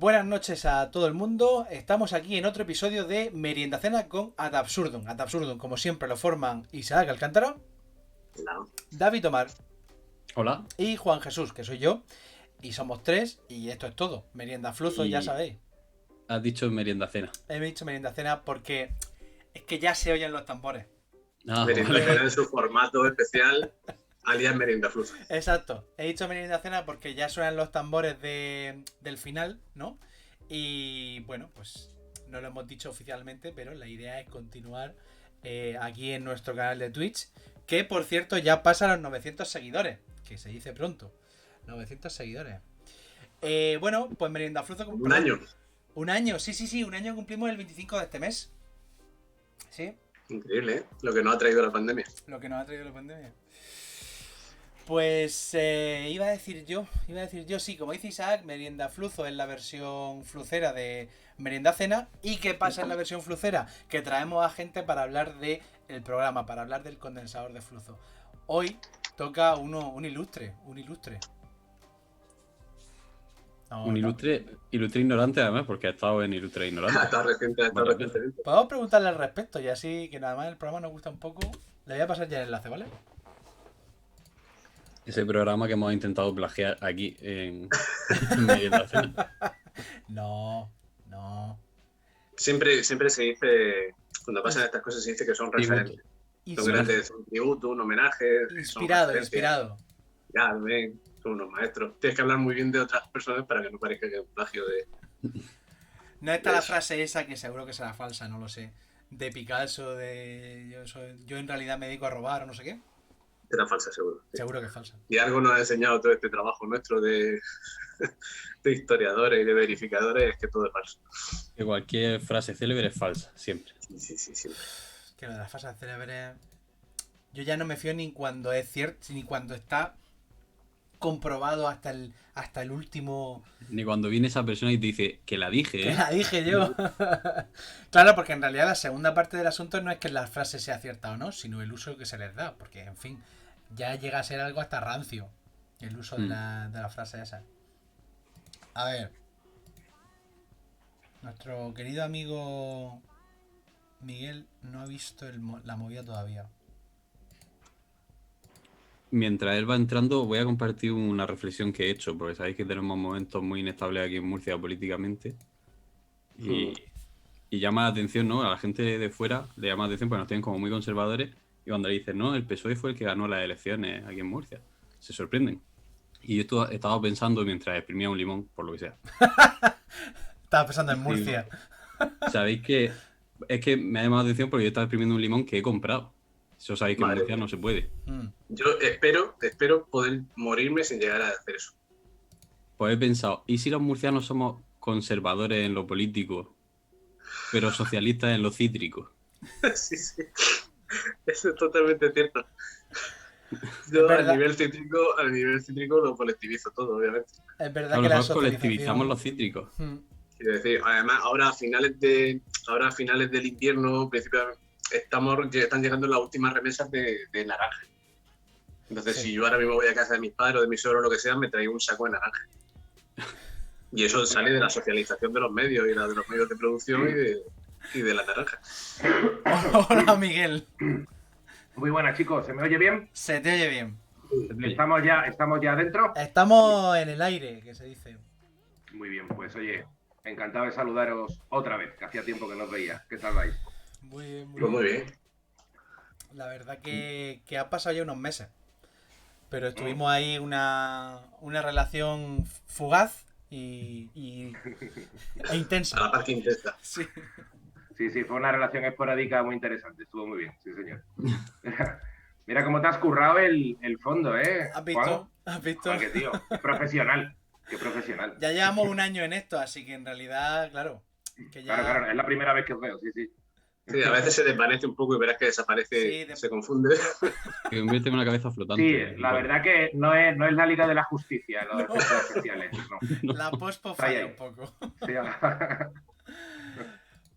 Buenas noches a todo el mundo. Estamos aquí en otro episodio de Merienda Cena con Ad Absurdum. Ad Absurdum, como siempre, lo forman Isaac Alcántara, No. David Omar Hola. y Juan Jesús, que soy yo. Y somos tres, y esto es todo. Merienda Fluzo, ya Y sabéis. has dicho merienda cena. He dicho Merienda Cena porque es que ya se oyen los tambores. Merienda Vale. Cena en su formato especial, alias Merienda Fluzo. Exacto. He dicho Merienda Cena porque ya suenan los tambores del final, ¿no? Y bueno, pues no lo hemos dicho oficialmente, pero la idea es continuar aquí en nuestro canal de Twitch, que por cierto ya pasa los 900 seguidores, que se dice pronto. 900 seguidores. Bueno, pues Merienda Fluzo... Un año. Un año, sí, un año cumplimos el 25 de este mes. ¿Sí? Increíble, ¿eh? Lo que nos ha traído la pandemia. Lo que nos ha traído la pandemia. Pues iba a decir yo, sí, como dice Isaac, Merienda Fluzo es la versión flucera de Merienda Cena. ¿Y qué pasa en la versión flucera? Que traemos a gente para hablar del programa, para hablar del condensador de flujo. Hoy toca un ilustre. No, Un ilustre ignorante además, porque ha estado en ilustre ignorante. Está reciente, está Bueno, recientemente. podemos preguntarle al respecto y así que nada más el programa nos gusta un poco. Le voy a pasar ya el enlace, ¿vale? Ese programa que hemos intentado plagiar aquí en merienda cena. No. Siempre se dice, cuando pasan estas cosas, se dice que son referentes. Son grandes, son tributo, un homenaje. Inspirado. Ya, ven, son unos maestros. Tienes que hablar muy bien de otras personas para que no parezca que es un plagio de... No está la frase esa, que seguro que será falsa, no lo sé. De Picasso, yo en realidad me dedico a robar o no sé qué. Era falsa, seguro. Sí. Seguro que es falsa. Y algo nos ha enseñado todo este trabajo nuestro de historiadores y de verificadores, es que todo es falso. Que cualquier frase célebre es falsa, siempre. Sí, siempre. Que lo de las frases célebres... Yo ya no me fío ni cuando es cierto, ni cuando está comprobado hasta el último... Ni cuando viene esa persona y te dice que la dije, Que la dije yo. Claro, porque en realidad la segunda parte del asunto no es que la frase sea cierta o no, sino el uso que se les da. Porque, en fin, ya llega a ser algo hasta rancio el uso de la frase esa. A ver. Nuestro querido amigo Miguel no ha visto la movida todavía. Mientras él va entrando, voy a compartir una reflexión que he hecho, porque sabéis que tenemos momentos muy inestables aquí en Murcia políticamente. Y llama la atención, ¿no? A la gente de fuera le llama la atención porque nos tienen como muy conservadores. Y cuando le dicen, no, el PSOE fue el que ganó las elecciones aquí en Murcia, se sorprenden. Y yo estaba pensando mientras exprimía un limón, por lo que sea. Estaba pensando en Murcia. Sabéis que es que me ha llamado la atención porque yo estaba exprimiendo un limón que he comprado. Eso sabéis que en Murcia no se puede. Yo espero poder morirme sin llegar a hacer eso. Pues he pensado, ¿y si los murcianos somos conservadores en lo político, pero socialistas en lo cítrico? Sí. Eso es totalmente cierto. Yo al nivel cítrico lo colectivizo todo, obviamente. Es verdad Claro, que la nosotros socialización... colectivizamos los cítricos. Quiero decir, además, ahora a finales del invierno, están llegando las últimas remesas de naranja. Entonces, si yo ahora mismo voy a casa de mis padres o de mis suegros o lo que sea, me traigo un saco de naranja. Y eso sale de la socialización de los medios y de los medios de producción y de la naranja. Hola, Miguel. Muy buenas, chicos. ¿Se me oye bien? Se te oye bien. ¿Estamos ya dentro? Estamos en el aire, que se dice. Muy bien, pues oye, encantado de saludaros otra vez, que hacía tiempo que no os veía. ¿Qué tal vais? Muy bien, Pues muy bien. La verdad que ha pasado ya unos meses. Pero estuvimos ahí una relación fugaz e intensa. A la par que intensa. Sí. Sí, fue una relación esporádica muy interesante. Estuvo muy bien, sí, señor. Mira cómo te has currado el fondo, ¿eh? ¿Has visto? Juan? ¿Has visto? Qué tío, qué profesional. Ya llevamos un año en esto, así que en realidad, claro. Que ya... Claro, es la primera vez que os veo, sí. Sí, a veces se desvanece un poco y verás que desaparece, se confunde. Que convierte en una cabeza flotante. Sí, la verdad que no es la Liga de la Justicia, los efectos especiales. No. La pospo falla un poco. Sí,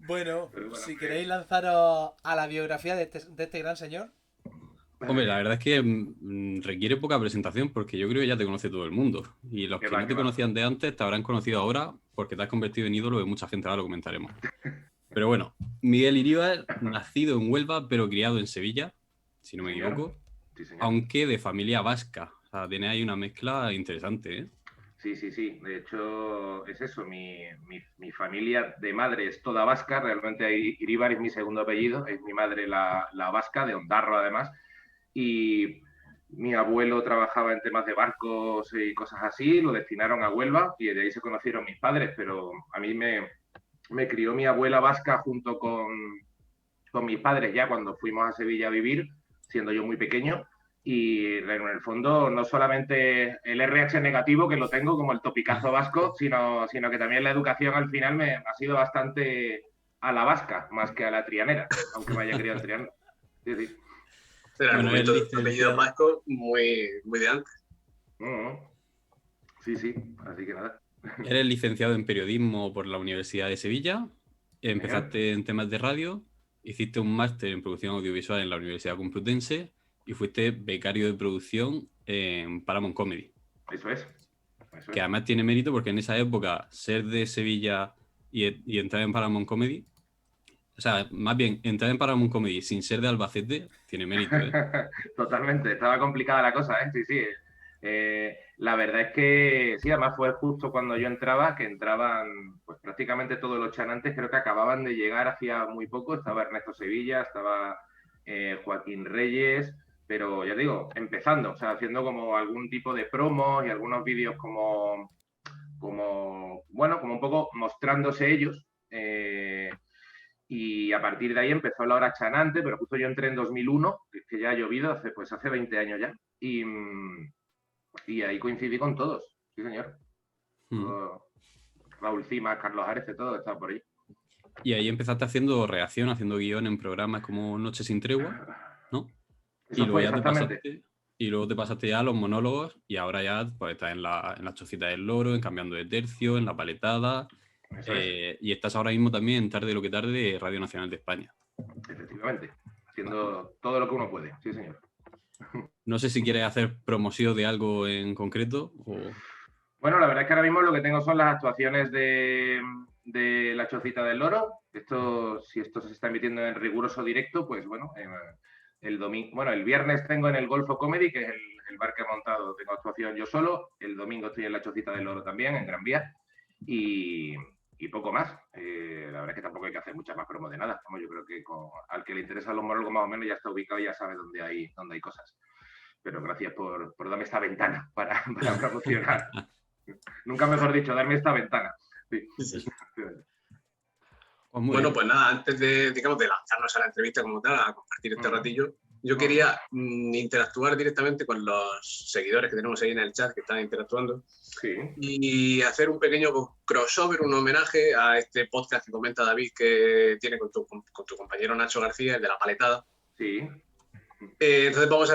bueno, si queréis lanzaros a la biografía de este gran señor. Hombre, la verdad es que requiere poca presentación porque yo creo que ya te conoce todo el mundo. Y los que no te conocían de antes te habrán conocido ahora porque te has convertido en ídolo de mucha gente, ahora lo comentaremos. Pero bueno, Miguel Iríbar, nacido en Huelva, pero criado en Sevilla, si no me equivoco, Sí, señor. aunque de familia vasca. O sea, tiene ahí una mezcla interesante, ¿eh? Sí, sí, sí. De hecho, es eso. Mi familia de madre es toda vasca. Realmente Iríbar es mi segundo apellido. Es mi madre la vasca, de Ondarro además. Y mi abuelo trabajaba en temas de barcos y cosas así. Lo destinaron a Huelva y de ahí se conocieron mis padres. Pero a mí me crió mi abuela vasca junto con mis padres ya cuando fuimos a Sevilla a vivir, siendo yo muy pequeño. Y en el fondo, no solamente el RH negativo, que lo tengo como el topicazo vasco, sino que también la educación al final me ha sido bastante a la vasca, más que a la trianera, aunque me haya criado en Triana. Sí, sí. El Bueno, argumento él de licenciado- apellido vasco muy, muy de antes. Sí, sí, así que nada. Eres licenciado en periodismo por la Universidad de Sevilla, Genial. empezaste en temas de radio, hiciste un máster en producción audiovisual en la Universidad Complutense y fuiste becario de producción en Paramount Comedy. Eso es. Que además tiene mérito porque en esa época ser de Sevilla y entrar en Paramount Comedy, o sea, más bien entrar en Paramount Comedy sin ser de Albacete, tiene mérito, ¿eh? Totalmente, estaba complicada la cosa, ¿eh? Sí, sí. La verdad es que sí, además fue justo cuando yo entraba, que entraban pues prácticamente todos los chanantes, creo que acababan de llegar hacía muy poco, estaba Ernesto Sevilla, estaba Joaquín Reyes, pero ya digo, empezando, o sea, haciendo como algún tipo de promos y algunos vídeos bueno, como un poco mostrándose ellos. Y a partir de ahí empezó la hora chanante, pero justo yo entré en 2001, que ya ha llovido, hace 20 años ya, y ahí coincidí con todos, sí señor. Raúl Cimas, Carlos Ares, todo estaba por ahí. Y ahí empezaste haciendo reacción, haciendo guión en programas como Noche sin Tregua, ¿no? Eso y luego fue ya exactamente. te pasaste ya a los monólogos y ahora ya pues, estás en la Chocita del Loro, en Cambiando de Tercio, en La Paletada. Y estás ahora mismo también en Tarde lo que tarde de Radio Nacional de España. Efectivamente, haciendo todo lo que uno puede, sí señor. No sé si quieres hacer promoción de algo en concreto o... Bueno, la verdad es que ahora mismo lo que tengo son las actuaciones de La Chocita del Loro. Si esto se está emitiendo en riguroso directo, pues bueno, el domingo, bueno, el viernes tengo en el Golfo Comedy, que es el bar que he montado, tengo actuación yo solo. El domingo estoy en La Chocita del Loro también, en Gran Vía. Y poco más. La verdad es que tampoco hay que hacer mucha más promo de nada. Yo creo que al que le interesan los monólogos más o menos ya está ubicado y ya sabe dónde hay cosas. Pero gracias por darme esta ventana para promocionar. Nunca mejor dicho, darme esta ventana. Sí. Sí. Pues Bueno, pues nada, antes de lanzarnos a la entrevista como tal, a compartir este ratillo, yo quería interactuar directamente con los seguidores que tenemos ahí en el chat que están interactuando. Sí. Y hacer un pequeño crossover, un homenaje a este podcast que comenta David que tiene con tu compañero Nacho García, el de La Paletada. Sí. Entonces vamos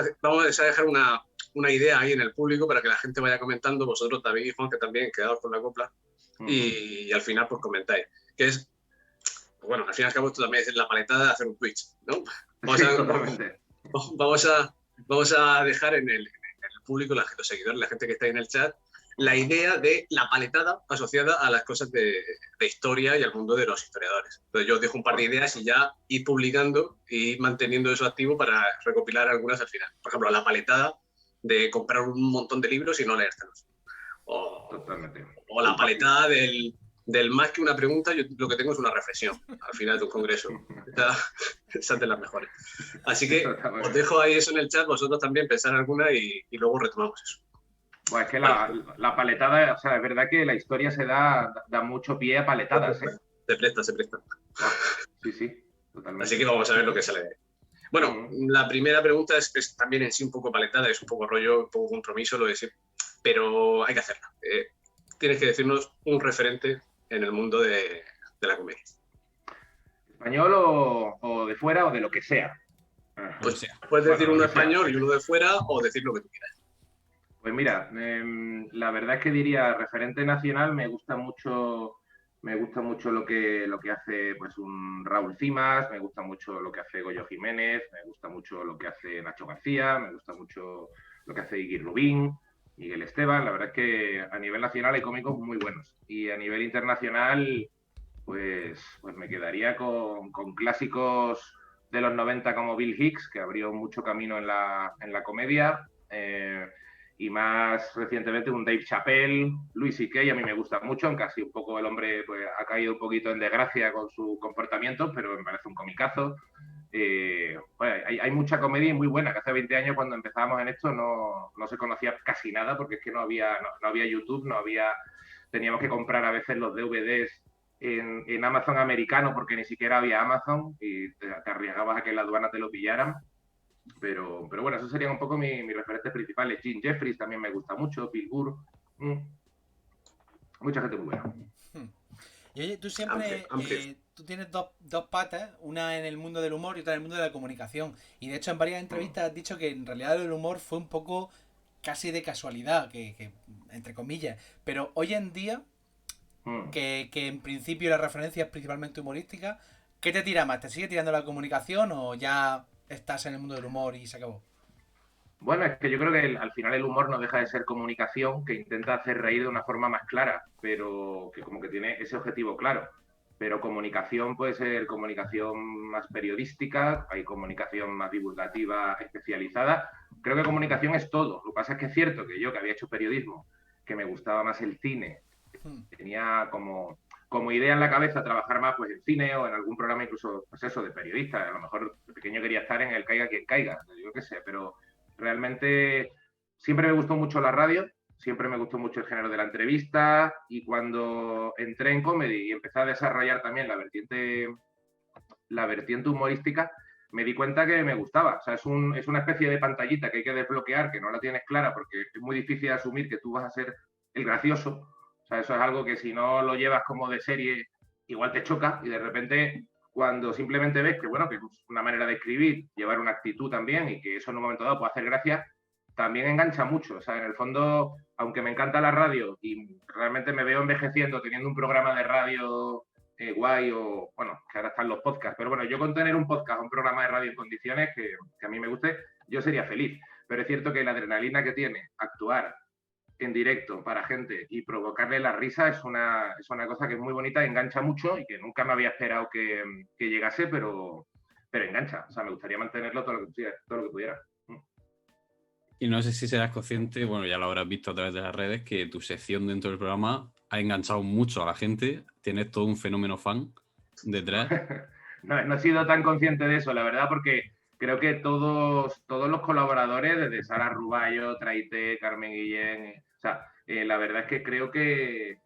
a dejar una idea ahí en el público para que la gente vaya comentando, vosotros, David y Juan, que también quedaos con la copla, y al final pues comentáis. Que es, bueno, al fin y al cabo esto también es La Paletada de hacer un Twitch, ¿no? Vamos a dejar en el público, los seguidores, la gente que está ahí en el chat, la idea de la paletada asociada a las cosas de historia y al mundo de los historiadores. Entonces yo os dejo un par de ideas y ya ir publicando y manteniendo eso activo para recopilar algunas al final. Por ejemplo, la paletada de comprar un montón de libros y no leérselos. O la paletada del más que una pregunta, yo lo que tengo es una reflexión al final de un congreso. Esas de las mejores. Así que os dejo ahí eso en el chat, vosotros también pensar alguna y luego retomamos eso. Pues es que la paletada, o sea, es verdad que la historia se da mucho pie a paletadas, ¿eh? Se presta. Sí, totalmente. Así que vamos a ver lo que sale de ahí. Bueno, la primera pregunta es también en sí un poco paletada, es un poco rollo, un poco compromiso, lo de siempre, pero hay que hacerla. Tienes que decirnos un referente en el mundo de la comedia. ¿Español o de fuera o de lo que sea? Pues puedes decir uno español y uno de fuera o decir lo que tú quieras. Pues mira, la verdad es que diría referente nacional, me gusta mucho lo que hace pues un Raúl Cimas, me gusta mucho lo que hace Goyo Jiménez, me gusta mucho lo que hace Nacho García, me gusta mucho lo que hace Iggy Rubín, Miguel Esteban. La verdad es que a nivel nacional hay cómicos muy buenos. Y a nivel internacional, pues me quedaría con clásicos de los 90 como Bill Hicks, que abrió mucho camino en la comedia. Y más recientemente un Dave Chappelle, Louis C.K. a mí me gusta mucho, aunque así un poco el hombre pues, ha caído un poquito en desgracia con su comportamiento, pero me parece un comicazo. Bueno, hay mucha comedia muy buena, que hace 20 años cuando empezábamos en esto no se conocía casi nada, porque es que no había YouTube, teníamos que comprar a veces los DVDs en Amazon americano porque ni siquiera había Amazon y te arriesgabas a que la aduana te lo pillaran. Pero bueno, esos serían un poco mis referentes principales. Jim Jeffries también me gusta mucho, Bill Burr. Mucha gente muy buena. Y oye, tú siempre tú tienes dos patas, una en el mundo del humor y otra en el mundo de la comunicación. Y de hecho en varias entrevistas has dicho que en realidad el humor fue un poco casi de casualidad, que entre comillas. Pero hoy en día, que en principio la referencia es principalmente humorística, ¿qué te tira más? ¿Te sigue tirando la comunicación o ya estás en el mundo del humor y se acabó? Bueno, es que yo creo que al final el humor no deja de ser comunicación que intenta hacer reír de una forma más clara, pero que como que tiene ese objetivo claro. Pero comunicación puede ser comunicación más periodística, hay comunicación más divulgativa, especializada. Creo que comunicación es todo. Lo que pasa es que es cierto que yo, que había hecho periodismo, que me gustaba más el cine, tenía como idea en la cabeza trabajar más pues en cine o en algún programa incluso, pues eso, de periodista. A lo mejor de pequeño quería estar en el Caiga quien caiga, yo qué sé, pero realmente siempre me gustó mucho la radio, siempre me gustó mucho el género de la entrevista y cuando entré en comedy y empecé a desarrollar también la vertiente humorística, me di cuenta que me gustaba. O sea, es una especie de pantallita que hay que desbloquear, que no la tienes clara porque es muy difícil asumir que tú vas a ser el gracioso. O sea, eso es algo que si no lo llevas como de serie, igual te choca y de repente cuando simplemente ves que, bueno, que es una manera de escribir, llevar una actitud también y que eso en un momento dado puede hacer gracia, también engancha mucho. O sea, en el fondo, aunque me encanta la radio y realmente me veo envejeciendo teniendo un programa de radio guay o, bueno, que ahora están los podcasts, pero bueno, yo con tener un podcast, un programa de radio en condiciones que a mí me guste, yo sería feliz. Pero es cierto que la adrenalina que tiene actuar en directo para gente y provocarle la risa es una cosa que es muy bonita, engancha mucho y que nunca me había esperado que llegase, pero engancha. O sea, me gustaría mantenerlo todo lo que pudiera. Y no sé si serás consciente, bueno, ya lo habrás visto a través de las redes, que tu sección dentro del programa ha enganchado mucho a la gente. Tienes todo un fenómeno fan detrás. No he sido tan consciente de eso, la verdad, porque creo que todos los colaboradores, desde Sara Ruballo, Traité, Carmen Guillén, o sea, la verdad es que creo que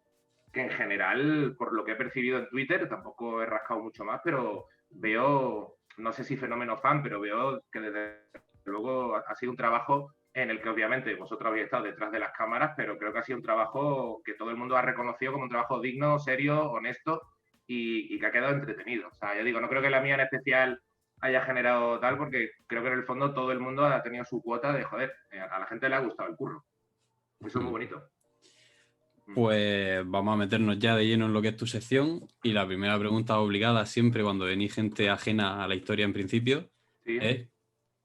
en general, por lo que he percibido en Twitter, tampoco he rascado mucho más, pero veo, no sé si fenómeno fan, pero veo que desde luego ha sido un trabajo en el que obviamente vosotros habéis estado detrás de las cámaras, pero creo que ha sido un trabajo que todo el mundo ha reconocido como un trabajo digno, serio, honesto y que ha quedado entretenido. O sea, ya digo, no creo que la mía en especial haya generado tal, porque creo que en el fondo todo el mundo ha tenido su cuota de, joder, a la gente le ha gustado el curro. Eso es muy bonito. Pues vamos a meternos ya de lleno en lo que es tu sección y la primera pregunta obligada siempre cuando venís gente ajena a la historia en principio es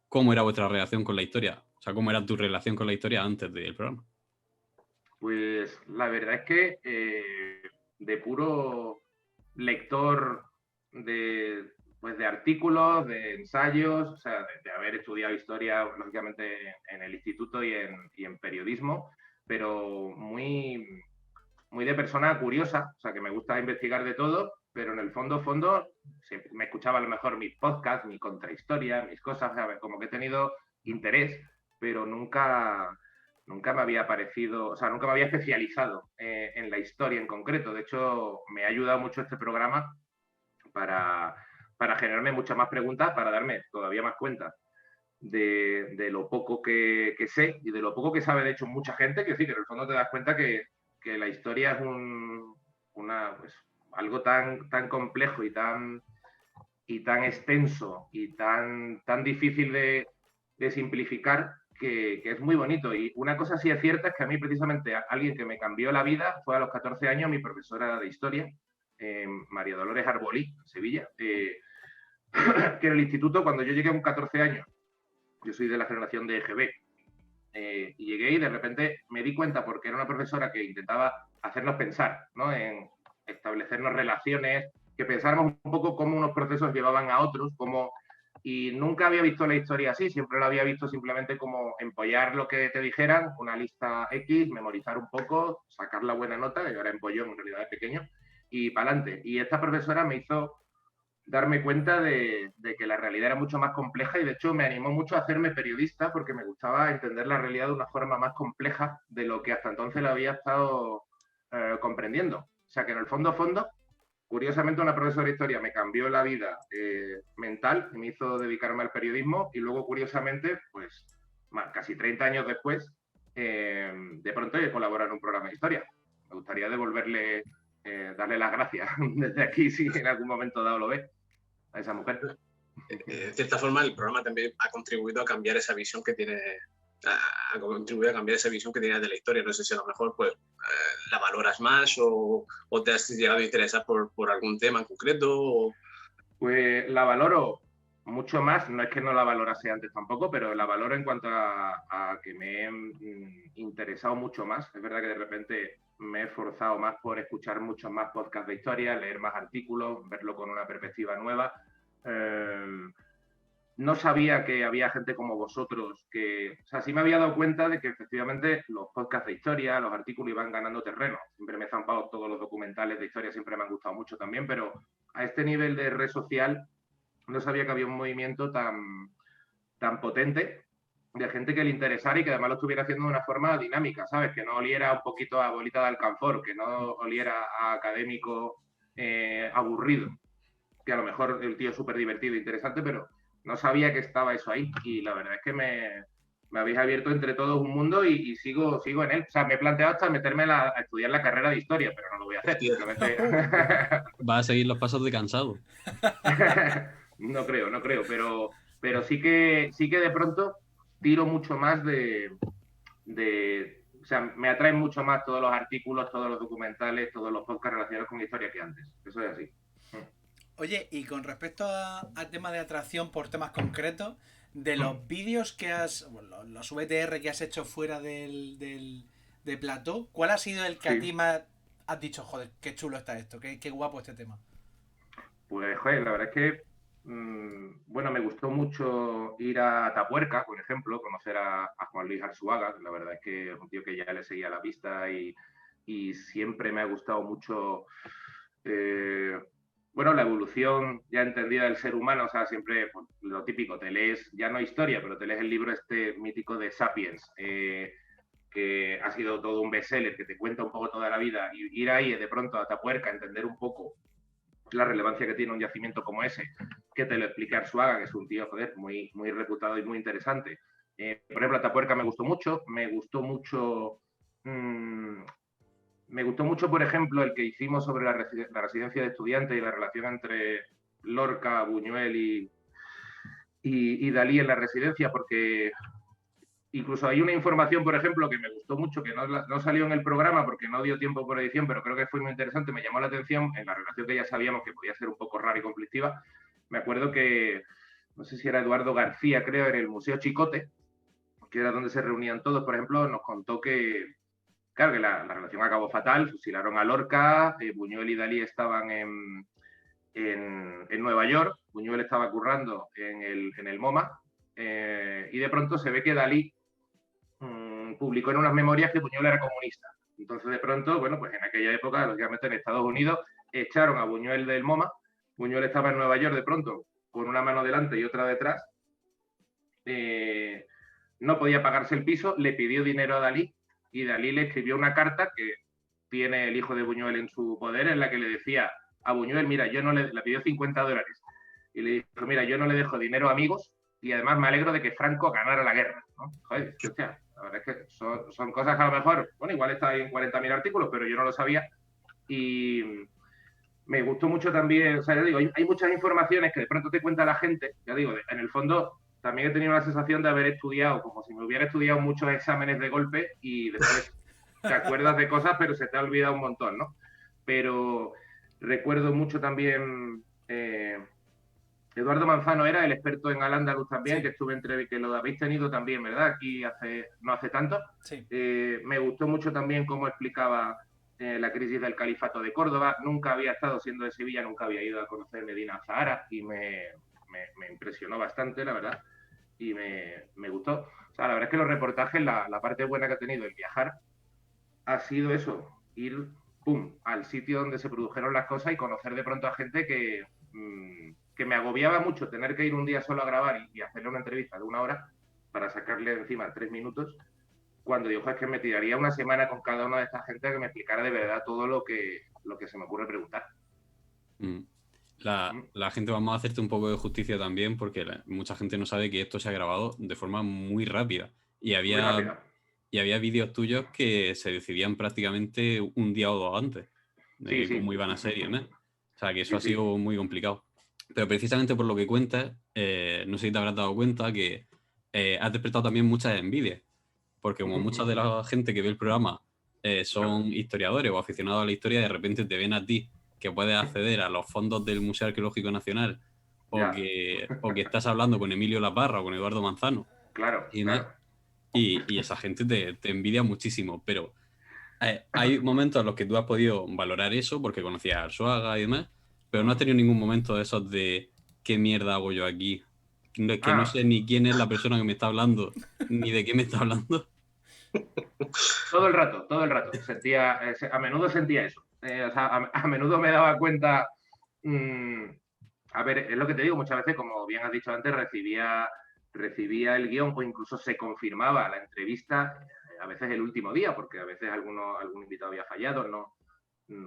¿cómo era vuestra relación con la historia? O sea, ¿cómo era tu relación con la historia antes del programa? Pues la verdad es que de puro lector de artículos, de ensayos, o sea, de haber estudiado historia, lógicamente, en el instituto y en periodismo, pero muy, muy de persona curiosa, o sea, que me gusta investigar de todo, pero en el fondo, me escuchaba a lo mejor mis podcasts, mi contrahistoria, mis cosas, ¿sabes? Como que he tenido interés, pero nunca me había parecido, o sea, nunca me había especializado en la historia en concreto. De hecho, me ha ayudado mucho este programa para generarme muchas más preguntas, para darme todavía más cuenta de lo poco que sé y de lo poco que sabe, de hecho, mucha gente, que sí, que en el fondo te das cuenta que la historia es pues, algo tan complejo y tan extenso y tan difícil de simplificar que es muy bonito. Y una cosa sí es cierta es que a mí precisamente alguien que me cambió la vida fue a los 14 años mi profesora de historia, María Dolores Arbolí, en Sevilla, que en el instituto, cuando yo llegué con 14 años, yo soy de la generación de EGB, Y llegué y de repente me di cuenta, porque era una profesora que intentaba hacernos pensar, ¿no? En establecernos relaciones, que pensáramos un poco cómo unos procesos llevaban a otros, y nunca había visto la historia así, siempre la había visto simplemente como empollar lo que te dijeran, una lista X, memorizar un poco, sacar la buena nota, que ahora empollón en realidad es pequeño, y para adelante. Y esta profesora me hizo darme cuenta de que la realidad era mucho más compleja y de hecho me animó mucho a hacerme periodista porque me gustaba entender la realidad de una forma más compleja de lo que hasta entonces la había estado comprendiendo. O sea que en el fondo, curiosamente una profesora de historia me cambió la vida mental y me hizo dedicarme al periodismo y luego curiosamente, pues casi 30 años después, de pronto he colaborado en un programa de historia. Me gustaría devolverle, darle las gracias desde aquí si en algún momento dado lo ve a esa mujer. De cierta forma, el programa también ha contribuido a cambiar esa visión que tiene, ha contribuido a cambiar esa visión que tienes de la historia. No sé si a lo mejor pues la valoras más o te has llegado a interesar por algún tema en concreto. Pues la valoro mucho más, no es que no la valorase antes tampoco, pero la valoro en cuanto a que me he interesado mucho más. Es verdad que de repente me he esforzado más por escuchar muchos más podcasts de historia, leer más artículos, verlo con una perspectiva nueva. No sabía que había gente como vosotros que... O sea, sí me había dado cuenta de que efectivamente los podcasts de historia, los artículos iban ganando terreno. Siempre me he zampado todos los documentales de historia, siempre me han gustado mucho también, pero a este nivel de red social no sabía que había un movimiento tan potente de gente que le interesara y que además lo estuviera haciendo de una forma dinámica, ¿sabes? Que no oliera un poquito a bolita de alcanfor, que no oliera a académico aburrido, que a lo mejor el tío es súper divertido e interesante, pero no sabía que estaba eso ahí. Y la verdad es que me habéis abierto entre todos un mundo y sigo en él. O sea, me he planteado hasta meterme a estudiar la carrera de historia, pero no lo voy a hacer. Simplemente... Va a seguir los pasos de Cansado. No creo, pero sí que de pronto tiro mucho más o sea, me atraen mucho más todos los artículos, todos los documentales, todos los podcasts relacionados con historia que antes. Eso es así. Oye, y con respecto al tema de atracción por temas concretos, de los vídeos que bueno, los VTR que has hecho fuera de plató, ¿cuál ha sido el que a ti más has dicho, joder, qué chulo está esto, qué guapo este tema? Pues, joder, la verdad es que, bueno, me gustó mucho ir a Atapuerca, por ejemplo, conocer a Juan Luis Arzuaga. La verdad es que es un tío que ya le seguía la pista y siempre me ha gustado mucho, bueno, la evolución ya entendida del ser humano. O sea, siempre pues, lo típico, te lees, ya no historia, pero te lees el libro este mítico de Sapiens, que ha sido todo un bestseller, que te cuenta un poco toda la vida, y ir ahí de pronto a Atapuerca, entender un poco la relevancia que tiene un yacimiento como ese, que te lo explique Arzuaga, que es un tío, joder, muy, muy reputado y muy interesante. Por ejemplo, Atapuerca me gustó mucho, por ejemplo, el que hicimos sobre la residencia de estudiantes y la relación entre Lorca, Buñuel y Dalí en la residencia, porque incluso hay una información, por ejemplo, que me gustó mucho, que no salió en el programa porque no dio tiempo por edición, pero creo que fue muy interesante, me llamó la atención en la relación que ya sabíamos que podía ser un poco rara y conflictiva. Me acuerdo que, no sé si era Eduardo García, creo, en el Museo Chicote, que era donde se reunían todos, por ejemplo, nos contó que, claro, que la relación acabó fatal, fusilaron a Lorca, Buñuel y Dalí estaban en Nueva York, Buñuel estaba currando en el MoMA, y de pronto se ve que Dalí publicó en unas memorias que Buñuel era comunista. Entonces, de pronto, bueno, pues en aquella época, lógicamente en Estados Unidos, echaron a Buñuel del MoMA. Buñuel estaba en Nueva York de pronto, con una mano delante y otra detrás. No podía pagarse el piso, le pidió dinero a Dalí y Dalí le escribió una carta que tiene el hijo de Buñuel en su poder, en la que le decía a Buñuel, mira, yo no le pidió $50 y le dijo, mira, yo no le dejo dinero a amigos y además me alegro de que Franco ganara la guerra, ¿no? Joder, hostia, la verdad es que son cosas que a lo mejor, bueno, igual está ahí en 40.000 artículos, pero yo no lo sabía y me gustó mucho también, o sea, ya digo, hay muchas informaciones que de pronto te cuenta la gente, ya digo, en el fondo también he tenido la sensación de haber estudiado, como si me hubiera estudiado muchos exámenes de golpe y después te acuerdas de cosas, pero se te ha olvidado un montón, ¿no? Pero recuerdo mucho también Eduardo Manzano era el experto en Al-Ándalus también, Sí. que lo habéis tenido también, ¿verdad? Aquí no hace tanto. Sí. Me gustó mucho también cómo explicaba la crisis del califato de Córdoba. Nunca había estado siendo de Sevilla, nunca había ido a conocer Medina Zahara y me impresionó bastante, la verdad, y me gustó. O sea, la verdad es que los reportajes, la parte buena que ha tenido el viajar ha sido eso, ir, pum, al sitio donde se produjeron las cosas y conocer de pronto a gente que me agobiaba mucho tener que ir un día solo a grabar y hacerle una entrevista de 1 hora para sacarle encima 3 minutos, cuando dijo es que me tiraría una semana con cada una de estas gente que me explicara de verdad todo lo que se me ocurre preguntar. La gente, vamos a hacerte un poco de justicia también, porque mucha gente no sabe que esto se ha grabado de forma muy rápida. Y había vídeos tuyos que se decidían prácticamente un día o dos antes de cómo iban a ser y demás. O sea, que eso ha sido muy complicado. Pero precisamente por lo que cuentas, no sé si te habrás dado cuenta que has despertado también muchas envidias. Porque como mucha de la gente que ve el programa son historiadores o aficionados a la historia, de repente te ven a ti que puedes acceder a los fondos del Museo Arqueológico Nacional o que estás hablando con Emilio Laparra o con Eduardo Manzano. Claro. Y esa gente te envidia muchísimo, pero hay momentos en los que tú has podido valorar eso porque conocías a Arzuaga y demás, pero no has tenido ningún momento de esos de ¿qué mierda hago yo aquí? Que no sé ni quién es la persona que me está hablando, ni de qué me está hablando. Todo el rato. A menudo sentía eso. O sea, a menudo me daba cuenta. A ver, es lo que te digo, muchas veces, como bien has dicho antes, recibía el guión o incluso se confirmaba la entrevista, a veces el último día, porque a veces algún invitado había fallado, no.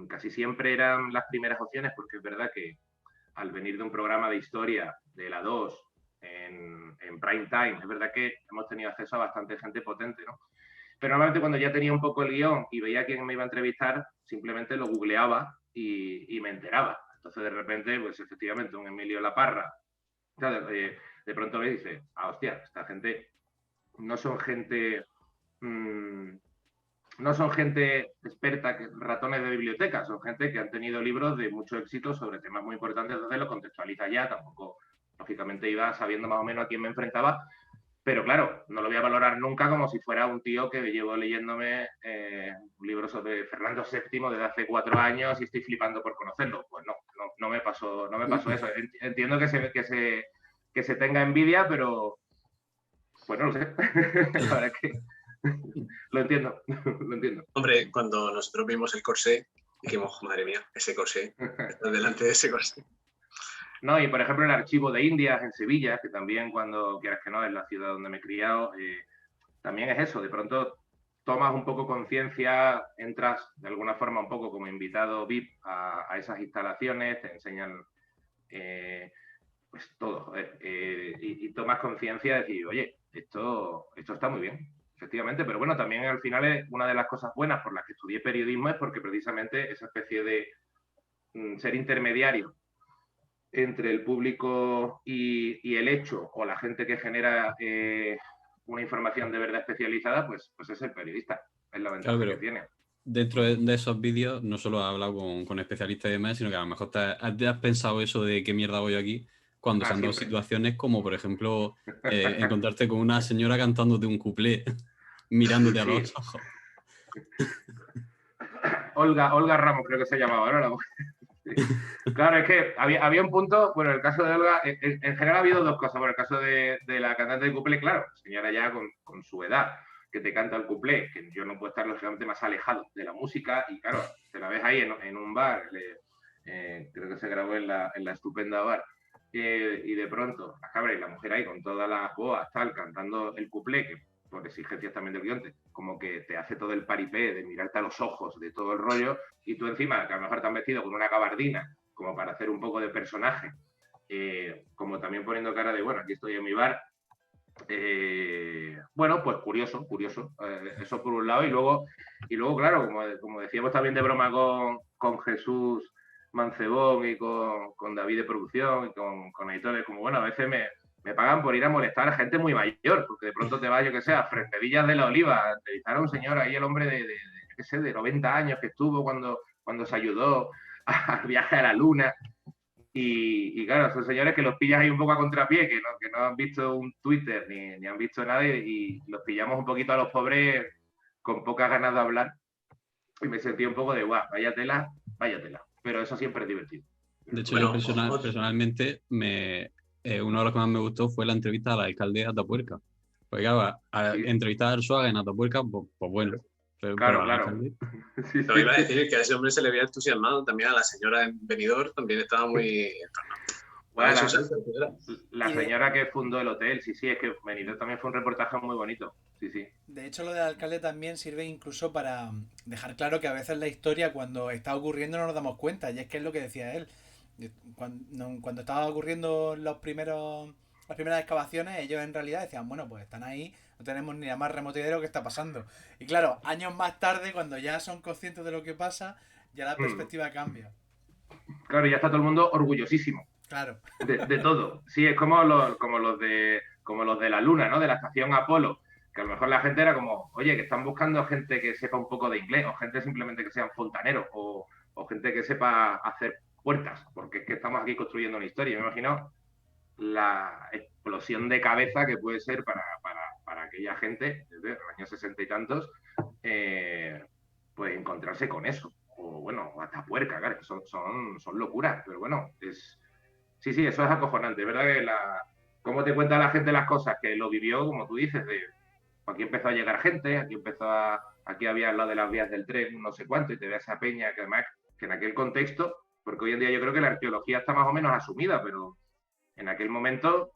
Casi siempre eran las primeras opciones, porque es verdad que al venir de un programa de historia de la 2 en prime time, es verdad que hemos tenido acceso a bastante gente potente, ¿no? Pero normalmente cuando ya tenía un poco el guión y veía a quién me iba a entrevistar, simplemente lo googleaba y me enteraba. Entonces de repente, pues efectivamente, un Emilio Laparra, de pronto me dice, hostia, esta gente no son gente experta, ratones de biblioteca, son gente que han tenido libros de mucho éxito sobre temas muy importantes, entonces lo contextualiza ya, tampoco, lógicamente iba sabiendo más o menos a quién me enfrentaba, pero claro, no lo voy a valorar nunca como si fuera un tío que llevo leyéndome un libro sobre Fernando VII desde hace 4 años y estoy flipando por conocerlo. Pues no me pasó eso. Entiendo que se tenga envidia, pero pues no lo sé. La verdad es que lo entiendo. Hombre, cuando nosotros vimos el corsé, dijimos, madre mía, ese corsé, está delante de ese corsé. No, y por ejemplo el archivo de Indias en Sevilla, que también cuando quieras que no, es la ciudad donde me he criado, también es eso, de pronto tomas un poco conciencia, entras de alguna forma un poco como invitado VIP a esas instalaciones, te enseñan pues todo, y tomas conciencia de decir, oye, esto está muy bien, efectivamente, pero bueno, también al final es una de las cosas buenas por las que estudié periodismo es porque precisamente esa especie de ser intermediario entre el público y el hecho o la gente que genera una información de verdad especializada, pues es el periodista, es la ventaja que tiene. Dentro de esos vídeos no solo has hablado con especialistas y demás, sino que a lo mejor te has pensado eso de qué mierda voy aquí cuando se han dado situaciones como, por ejemplo, encontrarte con una señora cantándote un cuplé, mirándote a los ojos. Olga Ramos creo que se llamaba, ¿no? La mujer. Claro, es que había un punto, bueno, en el caso de Olga, en general ha habido dos cosas. Por el caso de la cantante de cuplé, claro, señora ya con su edad, que te canta el cuplé, que yo no puedo estar lógicamente más alejado de la música, y claro, te la ves ahí en un bar, creo que se grabó en la estupenda bar, y de pronto, la mujer ahí con todas las boas, tal, cantando el cuplé, que por exigencias también del guionte, como que te hace todo el paripé de mirarte a los ojos, de todo el rollo, y tú encima, que a lo mejor te has vestido con una gabardina, como para hacer un poco de personaje, como también poniendo cara de, bueno, aquí estoy en mi bar. Bueno, pues curioso, eso por un lado, y luego claro, como decíamos también de broma con Jesús Mancebón y con David de producción y con editores, como bueno, a veces me pagan por ir a molestar a gente muy mayor, porque de pronto te vas, yo que sé, a Fresnedillas de la Oliva, a entrevistar a un señor ahí, el hombre de 90 años que estuvo cuando se ayudó al viaje a la luna. Y claro, son señores que los pillas ahí un poco a contrapié, que no han visto un Twitter ni han visto nada y los pillamos un poquito a los pobres con pocas ganas de hablar. Y me sentí un poco de, guau, vaya tela. Pero eso siempre es divertido. De hecho, Bueno, yo personalmente, uno de los que más me gustó fue la entrevista al alcalde de Atapuerca. Porque claro, Sí. entrevistar al Arzuaga en Atapuerca, pues bueno. Pero al Claro. alcalde... Sí. Lo iba a decir que a ese hombre se le había entusiasmado, también a la señora en Benidorm también estaba muy... Bueno, Eso es algo, la Y de- señora que fundó el hotel, sí, es que Benito también fue un reportaje muy bonito. Sí. De hecho, lo del alcalde también sirve incluso para dejar claro que a veces la historia, cuando está ocurriendo, no nos damos cuenta. Y es que es lo que decía él. Cuando estaba ocurriendo las primeras excavaciones, ellos en realidad decían, bueno, pues están ahí, no tenemos ni la más remota idea de lo que está pasando. Y claro, años más tarde, cuando ya son conscientes de lo que pasa, ya la perspectiva cambia. Claro, ya está todo el mundo orgullosísimo. Claro. De todo. Sí, es como los de la Luna, ¿no? De la estación Apolo, que a lo mejor la gente era como, oye, que están buscando gente que sepa un poco de inglés, o gente simplemente que sean fontaneros, o gente que sepa hacer puertas, porque es que estamos aquí construyendo una historia. Me imagino la explosión de cabeza que puede ser para aquella gente, desde los años 60 y tantos, pues encontrarse con eso. O bueno, hasta puerca, claro, son locuras, pero bueno, sí, eso es acojonante. Es verdad que cómo te cuenta la gente las cosas, que lo vivió, como tú dices, aquí empezó a llegar gente, aquí había al lado de las vías del tren, no sé cuánto, y te ve esa peña que además, que en aquel contexto, porque hoy en día yo creo que la arqueología está más o menos asumida, pero en aquel momento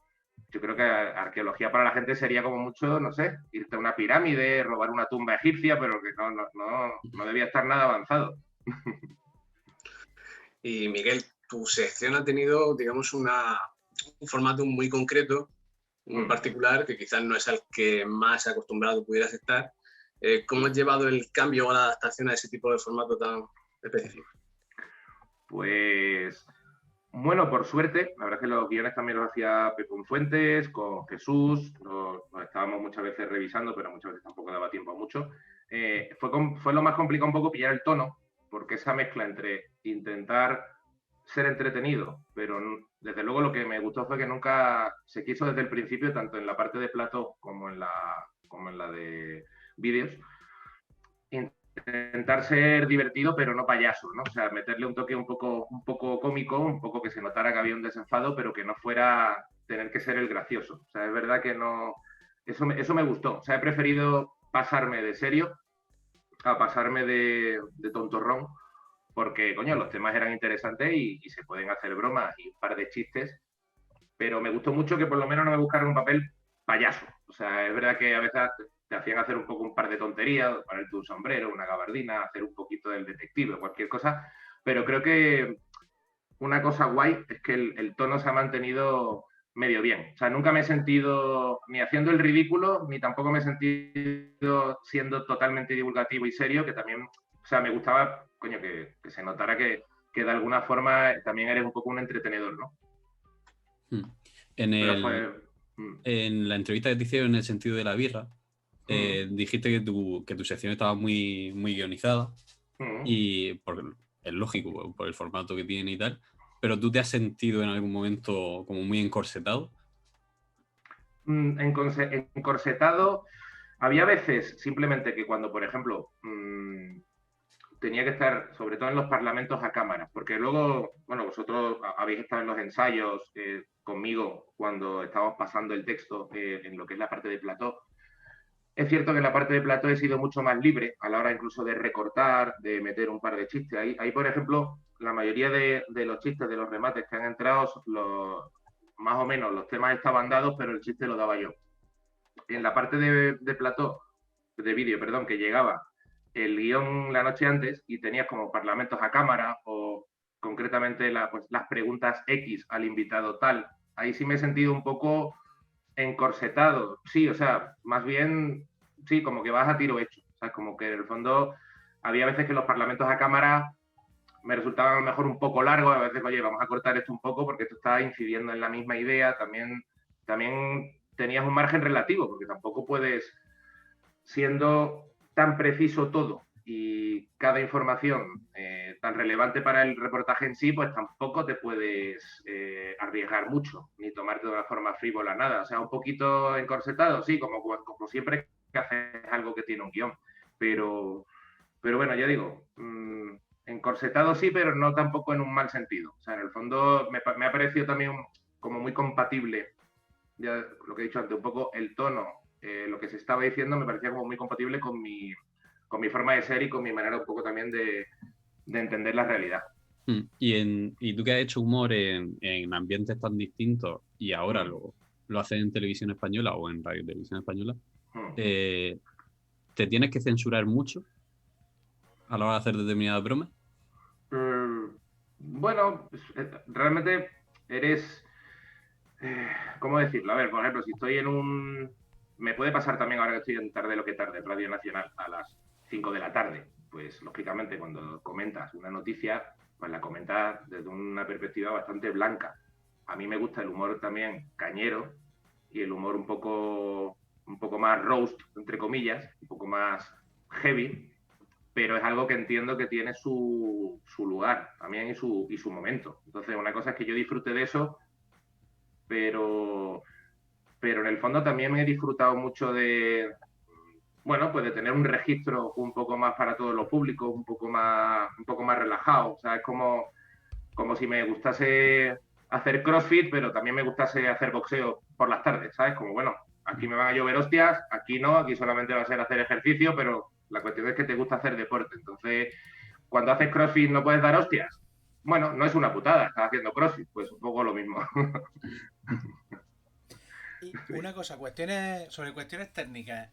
yo creo que arqueología para la gente sería como mucho, no sé, irte a una pirámide, robar una tumba egipcia, pero que no debía estar nada avanzado. Y Miguel, tu sección ha tenido, digamos, un formato muy concreto, muy particular, que quizás no es al que más acostumbrado pudieras estar. ¿Cómo has llevado el cambio o la adaptación a ese tipo de formato tan específico? Pues, bueno, por suerte, la verdad es que los guiones también los hacía Pepón Fuentes, con Jesús, los estábamos muchas veces revisando, pero muchas veces tampoco daba tiempo a mucho. Fue lo más complicado un poco pillar el tono, porque esa mezcla entre intentar ser entretenido, pero desde luego lo que me gustó fue que nunca se quiso desde el principio, tanto en la parte de plató como en la de vídeos, intentar ser divertido, pero no payaso, ¿no? O sea, meterle un toque un poco cómico, un poco que se notara que había un desenfado, pero que no fuera tener que ser el gracioso. O sea, es verdad que no... Eso me gustó. O sea, he preferido pasarme de serio a pasarme de tontorrón, porque, coño, los temas eran interesantes y se pueden hacer bromas y un par de chistes, pero me gustó mucho que por lo menos no me buscaran un papel payaso. O sea, es verdad que a veces te hacían hacer un poco un par de tonterías, ponerte un sombrero, una gabardina, hacer un poquito del detective, cualquier cosa, pero creo que una cosa guay es que el tono se ha mantenido medio bien. O sea, nunca me he sentido ni haciendo el ridículo, ni tampoco me he sentido siendo totalmente divulgativo y serio, que también, o sea, me gustaba, coño, que se notara que de alguna forma también eres un poco un entretenedor, ¿no? En la entrevista que te hicieron en el sentido de la birra, dijiste que tu sección estaba muy, muy guionizada y es lógico por el formato que tiene y tal, pero ¿tú te has sentido en algún momento como muy encorsetado? Encorsetado, había veces simplemente que cuando, por ejemplo, tenía que estar, sobre todo en los parlamentos, a cámara, porque luego, bueno, vosotros habéis estado en los ensayos conmigo cuando estábamos pasando el texto en lo que es la parte de plató. Es cierto que en la parte de plató he sido mucho más libre a la hora incluso de recortar, de meter un par de chistes. Ahí por ejemplo, la mayoría de los chistes, de los remates que han entrado, más o menos los temas estaban dados, pero el chiste lo daba yo. En la parte de plató, de vídeo, perdón, que llegaba el guión la noche antes y tenías como parlamentos a cámara o concretamente pues, las preguntas X al invitado tal. Ahí sí me he sentido un poco encorsetado. Sí, o sea, más bien, sí, como que vas a tiro hecho. O sea, como que en el fondo había veces que los parlamentos a cámara me resultaban a lo mejor un poco largos, a veces, oye, vamos a cortar esto un poco porque esto está incidiendo en la misma idea. También tenías un margen relativo, porque tampoco puedes, siendo tan preciso todo y cada información tan relevante para el reportaje en sí, pues tampoco te puedes arriesgar mucho, ni tomarte de una forma frívola nada. O sea, un poquito encorsetado, sí, como siempre que haces algo que tiene un guión. Pero bueno, ya digo, encorsetado sí, pero no tampoco en un mal sentido. O sea, en el fondo me ha parecido también como muy compatible, ya lo que he dicho antes, un poco el tono, lo que se estaba diciendo me parecía como muy compatible con mi forma de ser y con mi manera un poco también de entender la realidad. Y tú que has hecho humor en ambientes tan distintos y ahora lo haces en televisión española o en radio y televisión española, ¿te tienes que censurar mucho a la hora de hacer determinadas bromas? Bueno, realmente eres... ¿cómo decirlo? A ver, por ejemplo, si estoy en un... Me puede pasar también ahora que estoy en Tarde lo que tarde, Radio Nacional, a las 5 de la tarde. Pues, lógicamente, cuando comentas una noticia, pues la comentas desde una perspectiva bastante blanca. A mí me gusta el humor también cañero y el humor un poco más roast, entre comillas, un poco más heavy, pero es algo que entiendo que tiene su lugar también y su momento. Entonces, una cosa es que yo disfrute de eso, pero en el fondo también me he disfrutado mucho de, bueno, pues de tener un registro un poco más para todos los públicos, un poco más relajado. O sea, es como si me gustase hacer CrossFit, pero también me gustase hacer boxeo por las tardes, ¿sabes? Como, bueno, aquí me van a llover hostias, aquí no, aquí solamente va a ser hacer ejercicio, pero la cuestión es que te gusta hacer deporte. Entonces, cuando haces CrossFit no puedes dar hostias. Bueno, no es una putada, estás haciendo CrossFit, pues un poco lo mismo. Y una cosa, sobre cuestiones técnicas.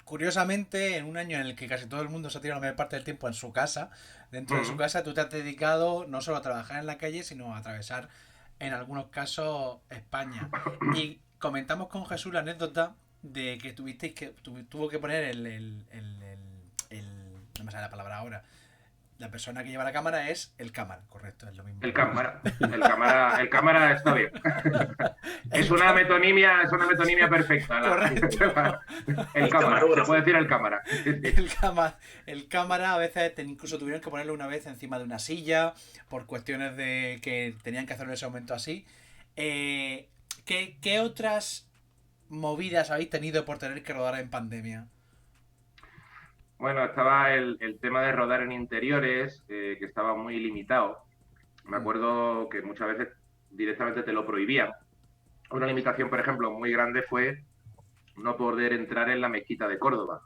Curiosamente, en un año en el que casi todo el mundo se ha tirado la mayor parte del tiempo en su casa, dentro de su casa, tú te has dedicado no solo a trabajar en la calle, sino a atravesar, en algunos casos, España. Y comentamos con Jesús la anécdota de que tuvo que poner no me sale la palabra ahora. La persona que lleva la cámara es el cámara, correcto, es lo mismo. El cámara está bien. Es una metonimia perfecta. Correcto. El cámara, se puede decir el cámara. El cámara a veces incluso tuvieron que ponerlo una vez encima de una silla por cuestiones de que tenían que hacerlo en ese momento así. ¿Qué otras movidas habéis tenido por tener que rodar en pandemia? Bueno, estaba el tema de rodar en interiores, que estaba muy limitado. Me acuerdo que muchas veces directamente te lo prohibían. Una limitación, por ejemplo, muy grande fue no poder entrar en la mezquita de Córdoba,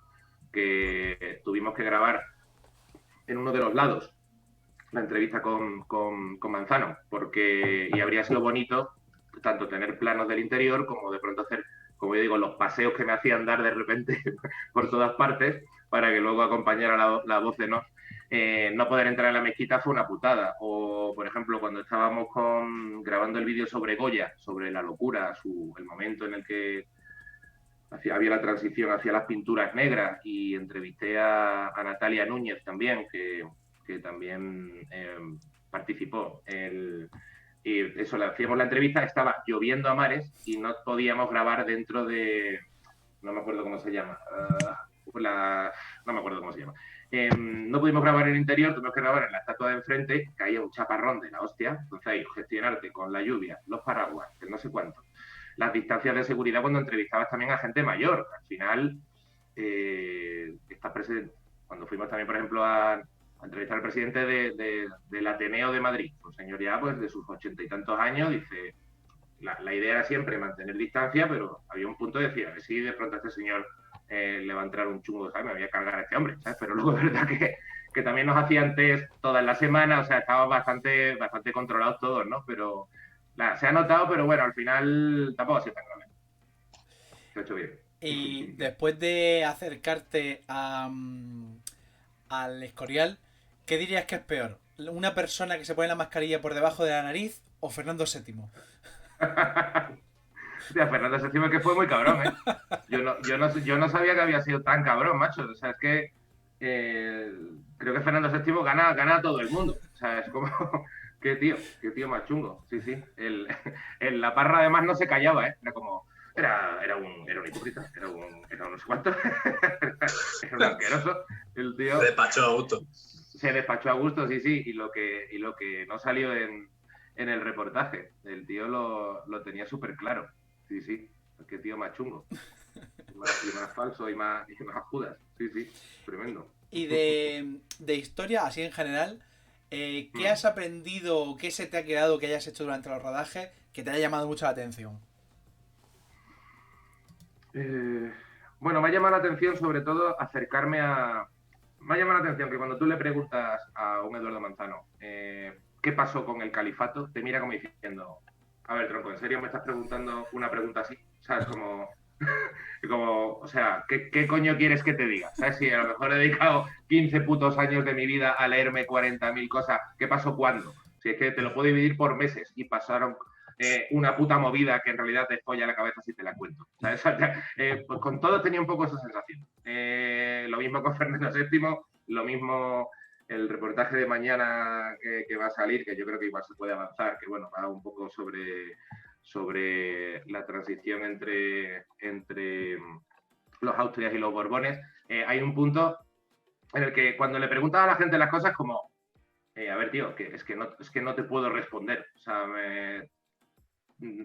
que tuvimos que grabar en uno de los lados la entrevista con Manzano, y habría sido bonito tanto tener planos del interior como de pronto hacer, como yo digo, los paseos que me hacían dar de repente por todas partes, para que luego acompañara la voz de Nos. No poder entrar en la mezquita fue una putada. O, por ejemplo, cuando estábamos grabando el vídeo sobre Goya, sobre la locura, el momento en el que había la transición hacia las pinturas negras, y entrevisté a Natalia Núñez también, que también participó. Y eso, le hacíamos la entrevista, estaba lloviendo a mares y no podíamos grabar dentro de... No me acuerdo cómo se llama. No me acuerdo cómo se llama. No pudimos grabar en el interior, tuvimos que grabar en la estatua de enfrente, caía un chaparrón de la hostia. Entonces ahí, gestionarte con la lluvia, los paraguas, el no sé cuánto, las distancias de seguridad cuando entrevistabas también a gente mayor. Al final, estás presente. Cuando fuimos también, por ejemplo, a entrevistar al presidente del Ateneo de Madrid, un señor ya pues de sus 80 y tantos años, dice, la idea era siempre mantener distancia, pero había un punto de decir, a ver si de pronto a este señor le va a entrar un chungo, ¿sabes? Me voy a cargar a este hombre, ¿sabes? Pero luego es verdad que también nos hacían test todas las semanas, o sea, estábamos bastante controlados todos, ¿no? Pero se ha notado, pero bueno, al final tampoco ha sido tan grave. Se ha hecho bien. Y después de acercarte al Escorial, ¿qué dirías que es peor? ¿Una persona que se pone la mascarilla por debajo de la nariz o Fernando VII? Hostia, Fernando VII, que fue muy cabrón, ¿eh? Yo no sabía que había sido tan cabrón, macho. O sea, es que creo que Fernando VII gana a todo el mundo. O sea, es como... qué tío más chungo. Sí, sí. La Parra además no se callaba, ¿eh? Era como... Era un hipócrita, era un no sé cuánto. Era un asqueroso. El tío... Despachó a gusto. se despachó a gusto, sí, sí, y lo que no salió en el reportaje. El tío lo tenía súper claro. Sí, sí. Qué tío más chungo. Y más falso y más Judas. Sí, sí. Tremendo. Y de historia, así en general, ¿qué has aprendido o qué se te ha quedado que hayas hecho durante los rodajes que te haya llamado mucho la atención? Bueno, me ha llamado la atención sobre todo acercarme a... Me ha llamado la atención que cuando tú le preguntas a un Eduardo Manzano qué pasó con el califato, te mira como diciendo, a ver, tronco, ¿en serio me estás preguntando una pregunta así? ¿Sabes? Como o sea, ¿qué coño quieres que te diga? ¿Sabes? Si a lo mejor he dedicado 15 putos años de mi vida a leerme 40.000 cosas, ¿qué pasó cuándo? Si es que te lo puedo dividir por meses y pasaron una puta movida que en realidad te folla la cabeza si te la cuento. ¿Sabes? Pues con todo tenía un poco esa sensación. Lo mismo con Fernando VII, lo mismo el reportaje de mañana que va a salir, que yo creo que igual se puede avanzar, que bueno, va un poco sobre la transición entre los Austrias y los Borbones. Hay un punto en el que cuando le preguntas a la gente las cosas como, a ver, tío, es que no te puedo responder. O sea,